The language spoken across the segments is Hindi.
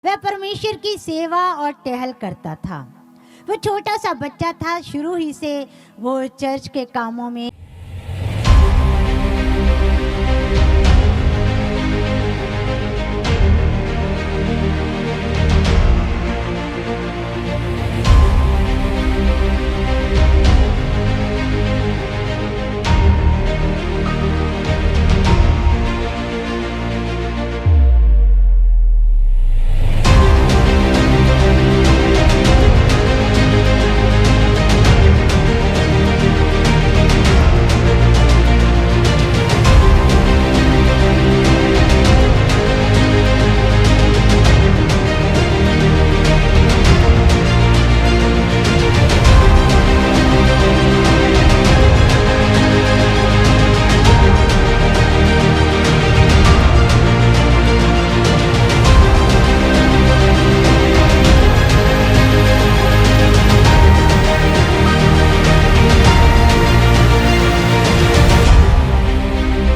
वह परमेश्वर की सेवा और टहल करता था। वो छोटा सा बच्चा था, शुरू ही से वो चर्च के कामों में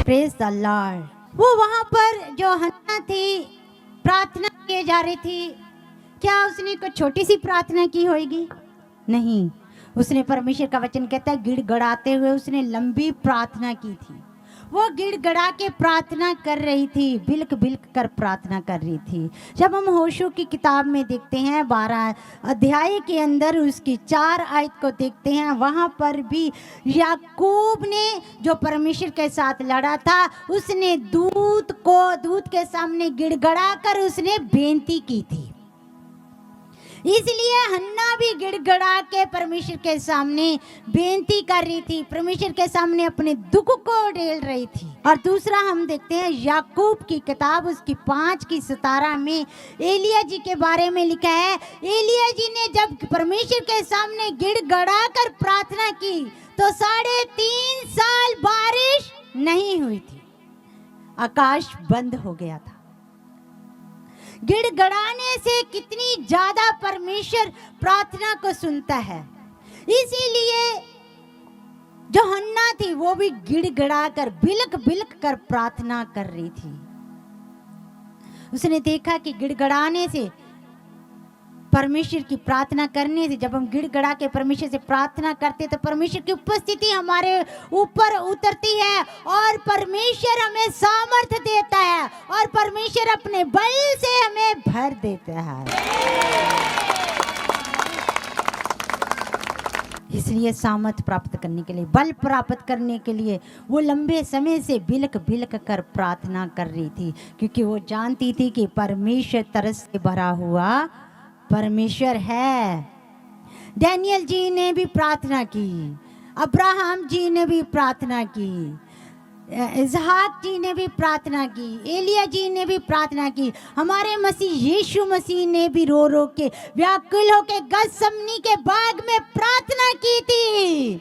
प्रेज द लॉर्ड। वो वहां पर जो हन्ना थी, प्रार्थना किए जा रही थी। क्या उसने कोई छोटी सी प्रार्थना की होगी? नहीं, उसने परमेश्वर का वचन कहता है गिड़गड़ाते हुए उसने लंबी प्रार्थना की थी। वो गिड़गड़ा के प्रार्थना कर रही थी, बिल्क बिल्क कर प्रार्थना कर रही थी। जब हम होशू की किताब में देखते हैं 12 अध्याय के अंदर उसकी 4 आयत को देखते हैं, वहां पर भी याकूब ने जो परमेश्वर के साथ लड़ा था, उसने दूत के सामने गिड़गड़ा कर उसने बेनती की थी। इसलिए हन्ना भी गिड़गड़ा के परमेश्वर के सामने बेनती कर रही थी, परमेश्वर के सामने अपने दुख को ढेल रही थी। और दूसरा हम देखते हैं याकूब की किताब उसकी 5:17 में एलिया जी के बारे में लिखा है। एलिया जी ने जब परमेश्वर के सामने गिड़गड़ा कर प्रार्थना की तो 3.5 साल बारिश नहीं हुई थी, आकाश बंद हो गया था। गिड़गड़ाने से कितनी ज्यादा परमेश्वर प्रार्थना को सुनता है। इसीलिए जो हन्ना थी वो भी गिड़गड़ा कर बिलक बिलक कर प्रार्थना कर रही थी। उसने देखा कि गिड़गड़ाने से, परमेश्वर की प्रार्थना करने से, जब हम गिड़गड़ा के परमेश्वर से प्रार्थना करते तो परमेश्वर की उपस्थिति हमारे ऊपर उतरती है और परमेश्वर हमें सामर्थ्य देता है और परमेश्वर अपने बल से हमें भर देता है। इसलिए सामर्थ प्राप्त करने के लिए, बल प्राप्त करने के लिए वो लंबे समय से बिलक बिलक कर प्रार्थना कर रही थी, क्योंकि वो जानती थी कि परमेश्वर तरस से भरा हुआ परमेश्वर है। डैनियल जी ने भी प्रार्थना की, अब्राहम जी ने भी प्रार्थना की, इसहाक जी ने भी प्रार्थना की, एलिया जी ने भी प्रार्थना की, हमारे मसीह यीशु मसीह ने भी रो रो के व्याकुल होके गतसमनी के बाग में प्रार्थना की थी।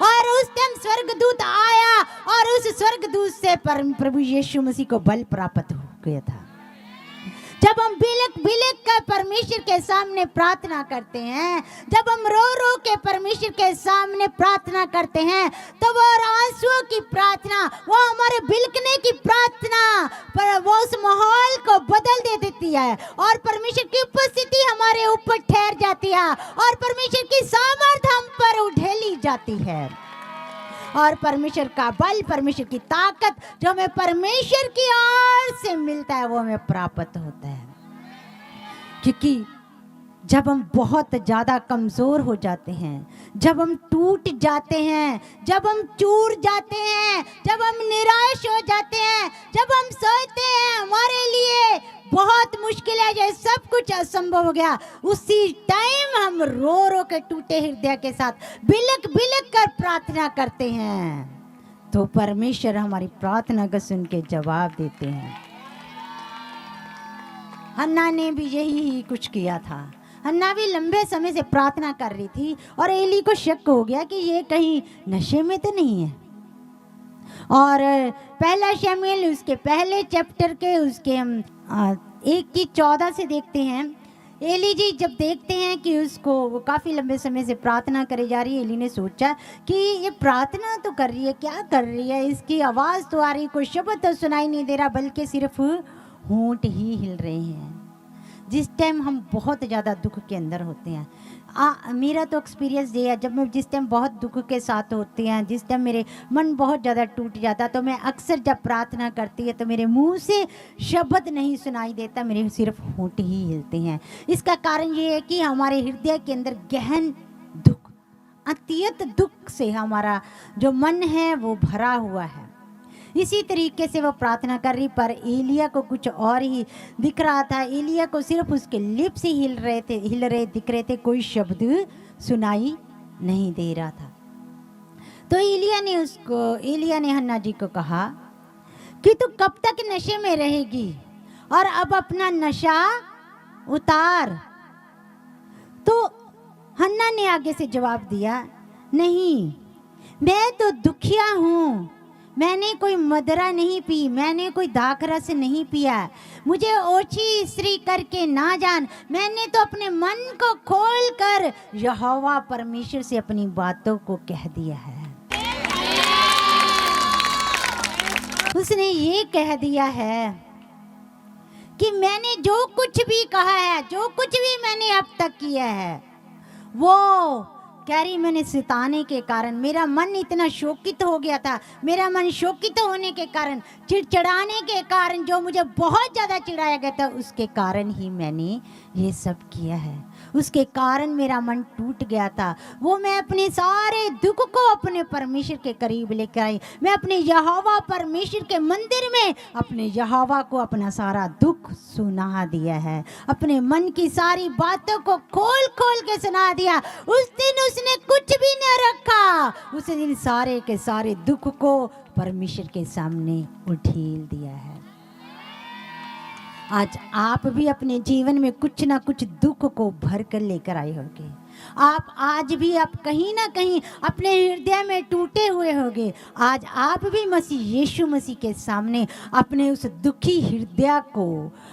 और उस टाइम स्वर्गदूत आया और उस स्वर्गदूत से प्रभु यीशु मसीह को बल प्राप्त हो गया था। जब हम बिलक बिलक कर परमेश्वर के सामने प्रार्थना करते हैं, जब हम रो रो के परमेश्वर के सामने प्रार्थना करते हैं, तो वो आंसुओं की प्रार्थना, वो हमारे बिलकने की प्रार्थना पर वो उस माहौल को बदल दे देती है और परमेश्वर की उपस्थिति हमारे ऊपर ठहर जाती है और परमेश्वर की सामर्थ हम पर उठेली जाती है और परमेश्वर का बल, परमेश्वर की ताकत जो हमें परमेश्वर की ओर से मिलता है वो हमें प्राप्त होता है। क्योंकि जब हम बहुत ज़्यादा कमज़ोर हो जाते हैं, जब हम टूट जाते हैं, जब हम चूर जाते हैं, जब हम निराश हो जाते हैं, जब हम सोचते हैं हमारे लिए बहुत मुश्किल है, जैसे सब कुछ असंभव हो गया, उसी टाइम हम रो रो के टूटे हृदय के साथ बिलक बिलक कर प्रार्थना करते हैं तो परमेश्वर हमारी प्रार्थना को सुन के जवाब देते हैं। हन्ना ने भी यही ही कुछ किया था। हन्ना भी लंबे समय से प्रार्थना कर रही थी और एली को शक हो गया कि ये कहीं नशे में तो नहीं है। और पहला शमूएल उसके पहले चैप्टर के उसके हम 1:14 से देखते हैं। एली जी जब देखते हैं कि उसको वो काफ़ी लंबे समय से प्रार्थना करे जा रही है, एली ने सोचा कि ये प्रार्थना तो कर रही है, क्या कर रही है, इसकी आवाज़ तो आ रही, कोई शब्द तो सुनाई नहीं दे रहा, बल्कि सिर्फ होंठ ही हिल रहे हैं। जिस टाइम हम बहुत ज़्यादा दुख के अंदर होते हैं, मेरा तो एक्सपीरियंस ये है, जब मैं जिस टाइम बहुत दुख के साथ होते हैं, जिस टाइम मेरे मन बहुत ज़्यादा टूट जाता, तो मैं अक्सर जब प्रार्थना करती है तो मेरे मुंह से शब्द नहीं सुनाई देता, मेरे सिर्फ होंठ ही हिलते हैं। इसका कारण ये है कि हमारे हृदय के अंदर गहन दुख, अत्यंत दुख से हमारा जो मन है वो भरा हुआ है। इसी तरीके से वो प्रार्थना कर रही, पर एलिया को कुछ और ही दिख रहा था। एलिया को सिर्फ उसके लिप्स ही हिल रहे दिख रहे थे, कोई शब्द सुनाई नहीं दे रहा था। तो एलिया ने हन्ना जी को कहा कि तू कब तक नशे में रहेगी, और अब अपना नशा उतार। तो हन्ना ने आगे से जवाब दिया, नहीं, मैं तो दुखिया हूँ, मैंने कोई मदरा नहीं पी, मैंने कोई दाखरस नहीं पिया, मुझे ओछी स्त्री करके ना जान। मैंने तो अपने मन को खोल कर यहोवा परमेश्वर से अपनी बातों को कह दिया है। उसने ये कह दिया है कि मैंने जो कुछ भी कहा है, जो कुछ भी मैंने अब तक किया है, वो कह रही मैंने सिताने के कारण, मेरा मन इतना शोकित हो गया था, मेरा मन शोकित होने के कारण, चिड़चिड़ाने के कारण, जो मुझे बहुत ज़्यादा चिढ़ाया गया था, उसके कारण ही मैंने ये सब किया है। उसके कारण मेरा मन टूट गया था। वो मैं अपने सारे दुख को अपने परमेश्वर के करीब लेकर आई। मैं अपने यहोवा परमेश्वर के मंदिर में अपने यहोवा को अपना सारा दुख सुना दिया है, अपने मन की सारी बातों को खोल खोल के सुना दिया। उस दिन उसने कुछ भी न रखा, उस दिन सारे के सारे दुख को परमेश्वर के सामने उठेल दिया है। आज आप भी अपने जीवन में कुछ ना कुछ दुख को भर कर लेकर आए होंगे। आप आज भी आप कहीं ना कहीं अपने हृदय में टूटे हुए होंगे। आज आप भी यीशु मसीह के सामने अपने उस दुखी हृदय को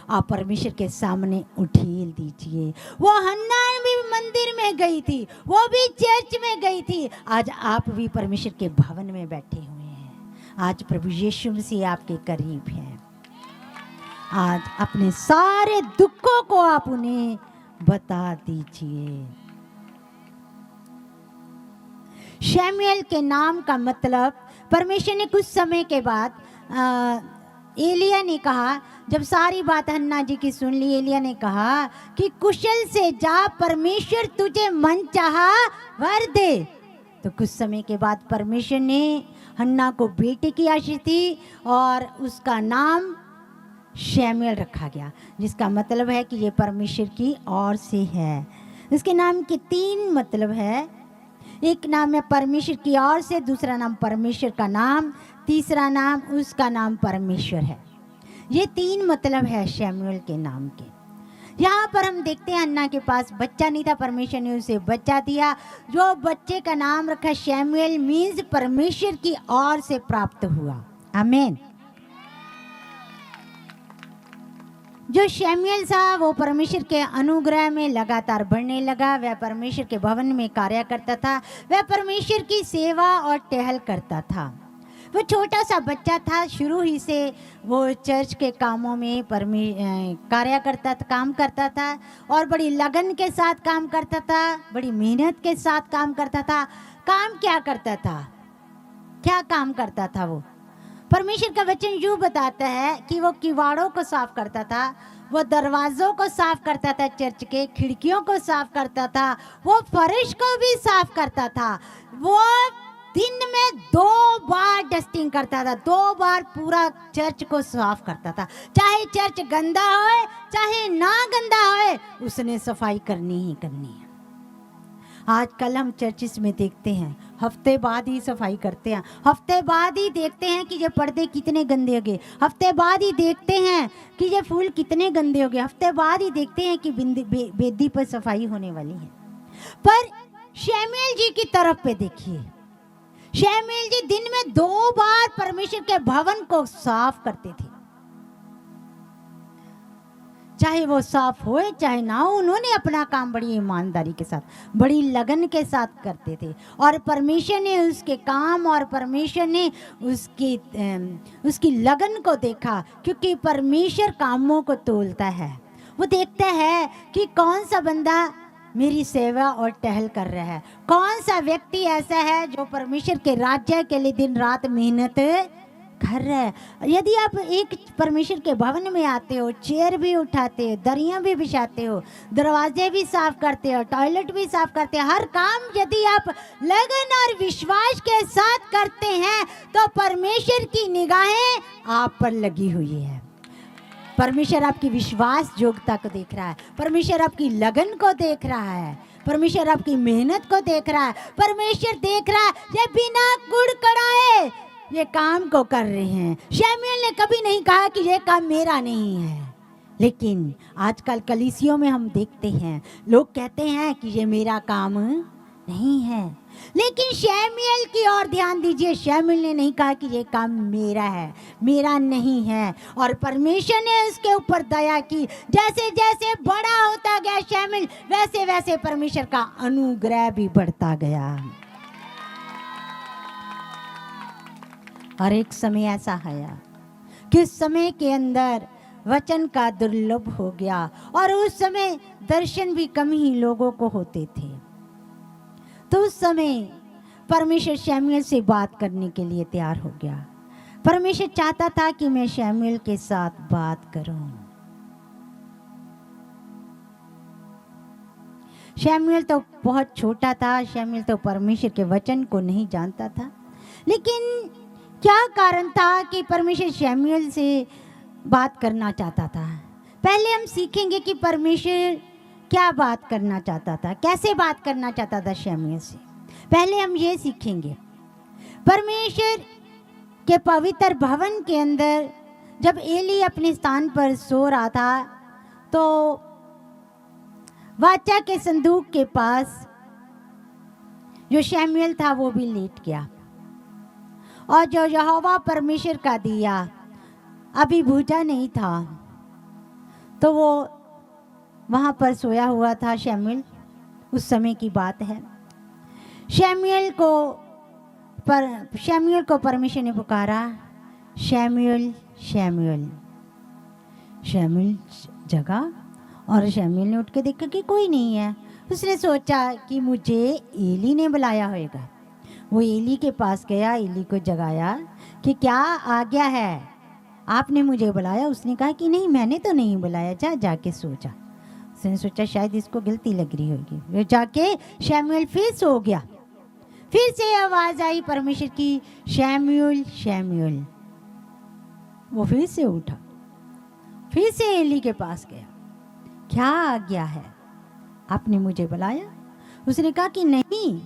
आप परमेश्वर के सामने उठेल दीजिए। वो हन्ना भी मंदिर में गई थी, वो भी चर्च में गई थी। आज आप भी परमेश्वर के भवन में बैठे हुए हैं। आज प्रभु यीशु मसीह आपके करीब हैं। आज अपने सारे दुखों को आप उन्हें बता दीजिए। शमूएल के नाम का मतलब, परमेश्वर ने कुछ समय के बाद एलिया ने कहा, जब सारी बात हन्ना जी की सुन ली, एलिया ने कहा कि कुशल से जा, परमेश्वर तुझे मन चाहा वर दे। तो कुछ समय के बाद परमेश्वर ने हन्ना को बेटे की आशीष दी और उसका नाम शमूएल रखा गया, जिसका मतलब है कि ये परमेश्वर की ओर से है। इसके नाम के 3 मतलब है। एक नाम है परमेश्वर की ओर से, दूसरा नाम परमेश्वर का नाम, तीसरा नाम उसका नाम परमेश्वर है। ये 3 मतलब है शमूएल के नाम के। यहाँ पर हम देखते हैं हन्ना के पास बच्चा नहीं था, परमेश्वर ने उसे बच्चा दिया। जो बच्चे का नाम रखा शमूएल, मीन्स परमेश्वर की ओर से प्राप्त हुआ। आमीन। जो शमूएल था वो परमेश्वर के अनुग्रह में लगातार बढ़ने लगा। वह परमेश्वर के भवन में कार्य करता था, वह परमेश्वर की सेवा और टहल करता था। वो छोटा सा बच्चा था, शुरू ही से वो चर्च के कामों में कार्य करता था, काम करता था और बड़ी लगन के साथ काम करता था, बड़ी मेहनत के साथ काम करता था। काम क्या करता था? क्या काम करता था वो? परमेश्वर का वचन यूँ बताता है कि वो किवाड़ों को साफ करता था, वो दरवाज़ों को साफ करता था, चर्च के खिड़कियों को साफ करता था, वो फर्श को भी साफ करता था। वो दिन में 2 बार डस्टिंग करता था, 2 बार पूरा चर्च को साफ करता था। चाहे चर्च गंदा हो चाहे ना गंदा हो, उसने सफाई करनी ही करनी है। आजकल हम चर्चिस में देखते हैं हफ्ते बाद ही सफाई करते हैं, हफ्ते बाद ही देखते हैं कि ये पर्दे कितने गंदे हो गए, हफ्ते बाद ही देखते हैं कि ये फूल कितने गंदे हो गए, हफ्ते बाद ही देखते हैं कि बेदी पर सफाई होने वाली है। पर शमूएल जी की तरफ पे देखिए, शमूएल जी दिन में 2 बार परमेश्वर के भवन को साफ करते थे। चाहे वो साफ होए चाहे ना हो, उन्होंने अपना काम बड़ी ईमानदारी के साथ, बड़ी लगन के साथ करते थे। और परमेश्वर ने उसके काम और परमेश्वर ने उसकी लगन को देखा, क्योंकि परमेश्वर कामों को तोलता है। वो देखता है कि कौन सा बंदा मेरी सेवा और टहल कर रहा है, कौन सा व्यक्ति ऐसा है जो परमेश्वर के राज्य के लिए दिन रात मेहनत कर रहा है। यदि आप एक परमेश्वर के भवन में आते हो, चेयर भी उठाते हो, दरियां भी बिछाते हो, दरवाजे भी साफ करते हो, टॉयलेट भी साफ करते हो, हर काम यदि आप लगन और विश्वास के साथ करते हैं तो परमेश्वर की निगाहें आप पर लगी हुई है। परमेश्वर आपकी विश्वास योग्यता को देख रहा है, परमेश्वर आपकी लगन को देख रहा है, परमेश्वर आपकी मेहनत को देख रहा है, परमेश्वर देख रहा है ये बिना कुड़कुड़ाए ये काम को कर रहे हैं। शमूएल ने कभी नहीं कहा कि ये काम मेरा नहीं है, लेकिन आजकल कलीसियों में हम देखते हैं लोग कहते हैं कि ये मेरा काम नहीं है, लेकिन शमूएल की ओर ध्यान दीजिए। शमूएल ने नहीं कहा कि ये काम मेरा है, मेरा नहीं है, और परमेश्वर ने उसके ऊपर दया की। जैसे जैसे बड़ा होता गया शमूएल, वैसे वैसे परमेश्वर का अनुग्रह भी बढ़ता गया। और एक समय ऐसा आया कि उस समय के अंदर वचन का दुर्लभ हो गया, और उस समय दर्शन भी कम ही लोगों को होते थे। तो उस समय परमेश्वर शमूएल से बात करने के लिए तैयार हो गया। परमेश्वर चाहता था कि मैं शमूएल के साथ बात करूं। शमूएल तो बहुत छोटा था, शमूएल तो परमेश्वर के वचन को नहीं जानता था, लेकिन क्या कारण था कि परमेश्वर शमूएल से बात करना चाहता था। पहले हम सीखेंगे कि परमेश्वर क्या बात करना चाहता था, कैसे बात करना चाहता था शमूएल से। पहले हम ये सीखेंगे, परमेश्वर के पवित्र भवन के अंदर जब एली अपने स्थान पर सो रहा था, तो वाचा के संदूक के पास जो शमूएल था वो भी लेट गया, और जो यहोवा परमेश्वर का दिया अभी भूजा नहीं था, तो वो वहाँ पर सोया हुआ था शमूएल। उस समय की बात है। शमूएल को परमेश्वर ने पुकारा, शमूएल शमूएल। शमूएल जगा, और शमूएल ने उठ के देखा कि कोई नहीं है। उसने सोचा कि मुझे एली ने बुलाया होगा। वो एली के पास गया, एली को जगाया कि क्या आज्ञा है, आपने मुझे बुलाया? उसने कहा कि नहीं, मैंने तो नहीं बुलाया, जाके सो जा। उसने सोचा शायद इसको गलती लग रही होगी। वो जाके शमूएल फिर सो गया। फिर से आवाज आई परमेश्वर की, शमूएल शमूएल। वो फिर से उठा, फिर से एली के पास गया, क्या आज्ञा है, आपने मुझे बुलाया? उसने कहा कि नहीं,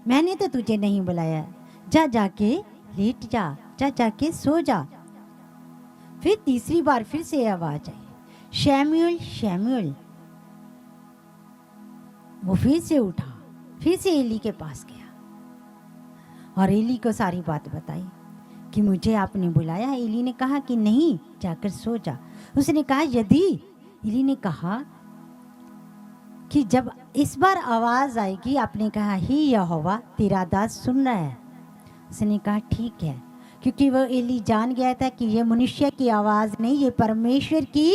मैंने तो तुझे नहीं बुलाया, जाके लेट जा, जाके सो जा। फिर तीसरी बार फिर से आवाज आई, शमूएल शमूएल। वो फिर से उठा, फिर से एली के पास गया और एली को सारी बात बताई कि मुझे आपने बुलाया। एली ने कहा कि नहीं, जाकर सो जा। उसने कहा यदि, एली ने कहा कि जब इस बार आवाज आएगी, आपने कहा ही यहोवा तेरा दास सुन रहा है। उसने कहा ठीक है, क्योंकि वो एली जान गया था कि ये मनुष्य की आवाज नहीं, ये परमेश्वर की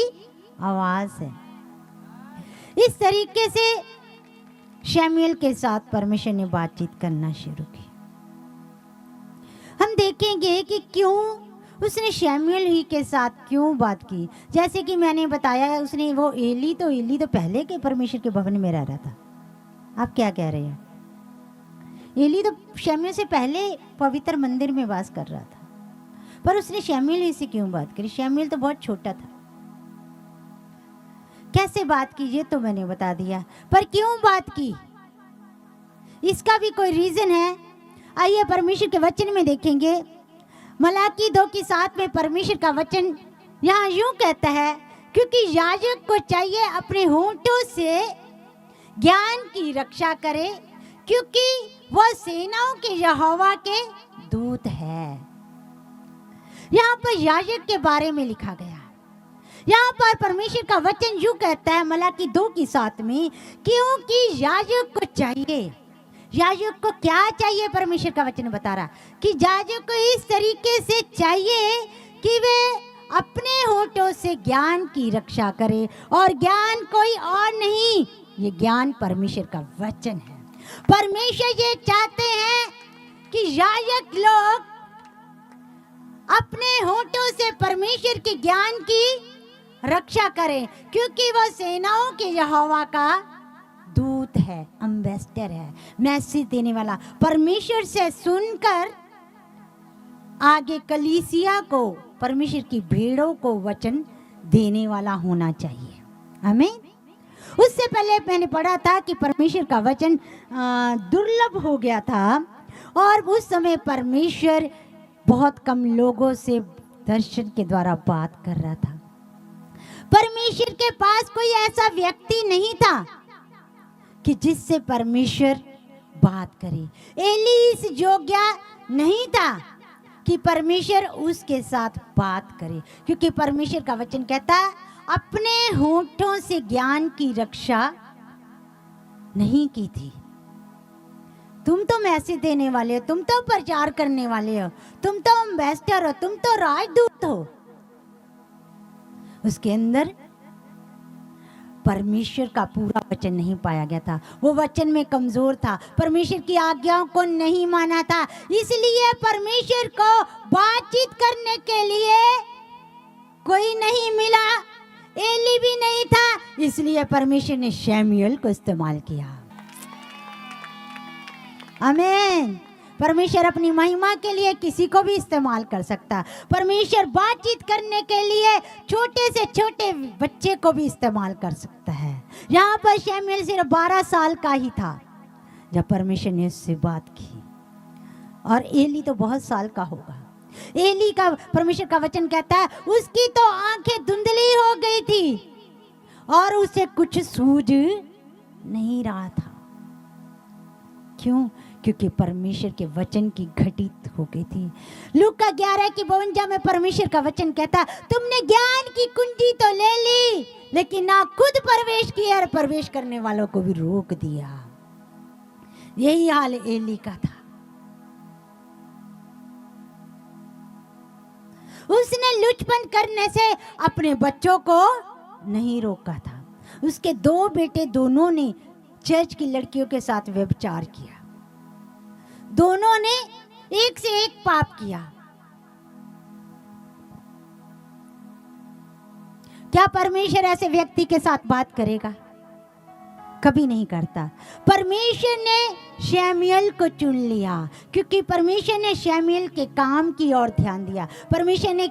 आवाज है। इस तरीके से शमूएल के साथ परमेश्वर ने बातचीत करना शुरू की। हम देखेंगे कि क्यों उसने शमूएल ही के साथ क्यों बात की। जैसे कि मैंने बताया, उसने वो एली तो पहले के परमेश्वर के भवन में रह रहा था। आप क्या कह रहे हैं? एली तो शमूएल से पहले पवित्र मंदिर में वास कर रहा था, पर उसने शमूएल ही से क्यों बात करी? शमूएल तो बहुत छोटा था। कैसे बात की ये तो मैंने बता दिया, पर क्यों बात की इसका भी कोई रीजन है। आइए परमेश्वर के वचन में देखेंगे। मलाकी 2:7 में परमेश्वर का वचन यहाँ यूं कहता है, क्योंकि याजक को चाहिए अपने होंठों से ज्ञान की रक्षा करे, क्योंकि वह सेनाओं के यहोवा के दूत है। यहाँ पर याजक के बारे में लिखा गया। यहाँ पर परमेश्वर का वचन यूं कहता है मलाकी 2:7 में, क्योंकि याजक को चाहिए, याजक को क्या चाहिए? परमेश्वर का वचन बता रहा कि याजक को इस तरीके से चाहिए कि वे अपने होठों से ज्ञान की रक्षा करे, और ज्ञान कोई और नहीं, ये ज्ञान परमेश्वर का वचन है। परमेश्वर ये चाहते हैं कि याजक लोग अपने होठों से परमेश्वर के ज्ञान की रक्षा करें, क्योंकि वो सेनाओं के यहोवा का दूत है, एम्बेसडर है, मैसेज देने वाला। परमेश्वर से सुनकर आगे कलीसिया को, परमेश्वर की भेड़ों को वचन देने वाला होना चाहिए। आमीन। उससे पहले मैंने पढ़ा था कि परमेश्वर का वचन दुर्लभ हो गया था, और उस समय परमेश्वर बहुत कम लोगों से दर्शन के द्वारा बात कर रहा था। परमेश्वर के पास कोई ऐसा व्यक्ति नहीं था कि जिससे परमेश्वर बात करे। एली इस योग्य नहीं था कि परमेश्वर उसके साथ बात करे, क्योंकि परमेश्वर का वचन कहता है अपने होठों से ज्ञान की रक्षा नहीं की थी। तुम तो मैसेज देने वाले हो, तुम तो प्रचार करने वाले हो, तुम तो एम्बेसडर हो, तुम तो राजदूत हो। उसके अंदर परमेश्वर का पूरा वचन नहीं पाया गया था, वो वचन में कमजोर था, परमेश्वर की आज्ञाओं को नहीं माना था। इसलिए परमेश्वर को बातचीत करने के लिए कोई नहीं मिला, एली भी नहीं था, इसलिए परमेश्वर ने शमूएल को इस्तेमाल किया। आमीन। परमेश्वर अपनी महिमा के लिए किसी को भी इस्तेमाल कर सकता। परमेश्वर बातचीत करने के लिए छोटे से छोटे बच्चे को भी इस्तेमाल कर सकता है। यहाँ पर शमूएल सिर्फ 12 साल का ही था जब परमेश्वर ने उससे बात की, और एली तो बहुत साल का होगा। एली का परमेश्वर का वचन कहता है उसकी तो आंखें धुंधली हो गई थी और उसे कुछ सूझ नहीं रहा था। क्यों? क्योंकि परमेश्वर के वचन की घटित हो गई थी। लूका 11:52 में परमेश्वर का वचन कहता तुमने ज्ञान की कुंजी तो ले ली, लेकिन ना खुद प्रवेश किया और प्रवेश करने वालों को भी रोक दिया। यही हाल एली का था। उसने लुचपन करने से अपने बच्चों को नहीं रोका था। उसके 2 बेटे दोनों ने चर्च की लड़कियों के साथ व्यभिचार किया। दोनों ने एक से एक पाप किया। क्या परमेश्वर ऐसे व्यक्ति के साथ बात करेगा? कभी नहीं करता। परमेश्वर ने शमूएल को चुन लिया क्योंकि परमेश्वर ने शमूएल के काम की ओर ध्यान दिया। परमेश्वर ने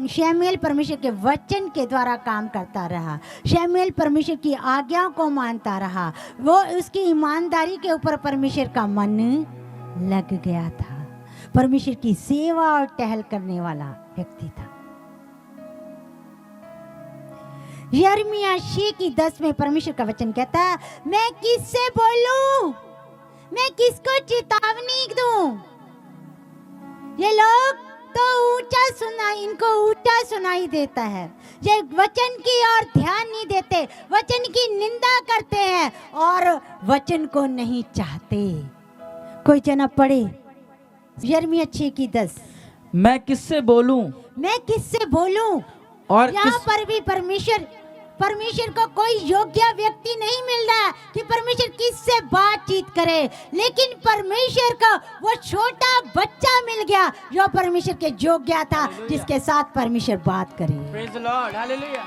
शमूएल परमेश्वर के वचन के द्वारा काम करता रहा। शमूएल परमेश्वर की आज्ञाओं को मानता रहा। वो उसकी ईमानदारी के ऊपर परमेश्वर का मन लग गया था। परमेश्वर की सेवा और टहल करने वाला व्यक्ति था। यिर्मयाह 6:10 में परमेश्वर का वचन कहता है मैं किससे बोलूं? मैं किसको चेतावनी दूं? ये लोग तो इनको ऊंचा सुनाई देता है। ये वचन की ओर ध्यान नहीं देते, वचन की निंदा करते हैं और वचन को नहीं चाहते। कोई जना पढ़े यिर्मयाह 6:10। मैं किससे बोलूं? मैं किससे बोलूं? और यहाँ पर भी परमेश्वर को कोई योग्य व्यक्ति नहीं मिल रहा कि परमेश्वर किससे बातचीत करे, लेकिन परमेश्वर को वो छोटा बच्चा मिल गया जो परमेश्वर के योग्य था, जिसके साथ परमेश्वर बात करे। Praise the Lord, hallelujah.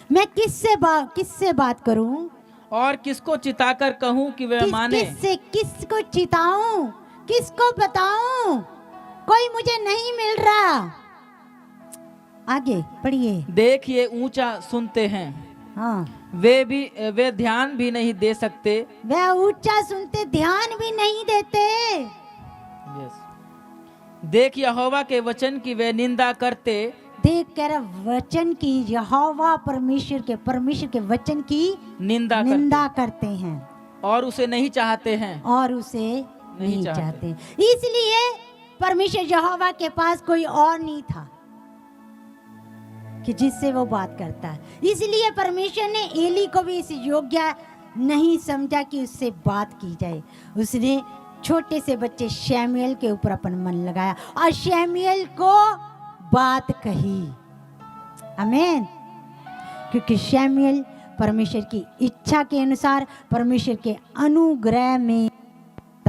मैं किससे बात करूं और किसको चिताकर कहूं कि वह माने? किसको चिताऊं, किसको बताऊं? कोई मुझे नहीं मिल रहा। आगे पढ़िए। देखिए ऊंचा सुनते हैं, हाँ, वे ध्यान भी नहीं दे सकते। वे ऊंचा सुनते ध्यान भी नहीं देते। यस। देख यहोवा के वचन की वे निंदा करते। देख कर वचन की, यहोवा परमेश्वर के वचन की निंदा करते हैं और उसे नहीं चाहते हैं। और उसे नहीं चाहते। इसलिए परमेश्वर यहोवा के पास कोई और नहीं था। कि जिससे वो बात करता है। इसलिए परमेश्वर ने एली को भी इस योग्य नहीं समझा कि उससे बात की जाए। उसने छोटे से बच्चे शमूएल के ऊपर अपन मन लगाया और शमूएल को बात कही। आमीन। क्योंकि शमूएल परमेश्वर की इच्छा के अनुसार परमेश्वर के अनुग्रह में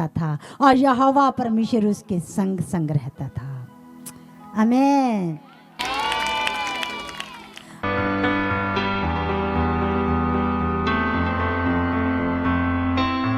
था और यहोवा परमेश्वर उसके संग संग रहता था। आमीन।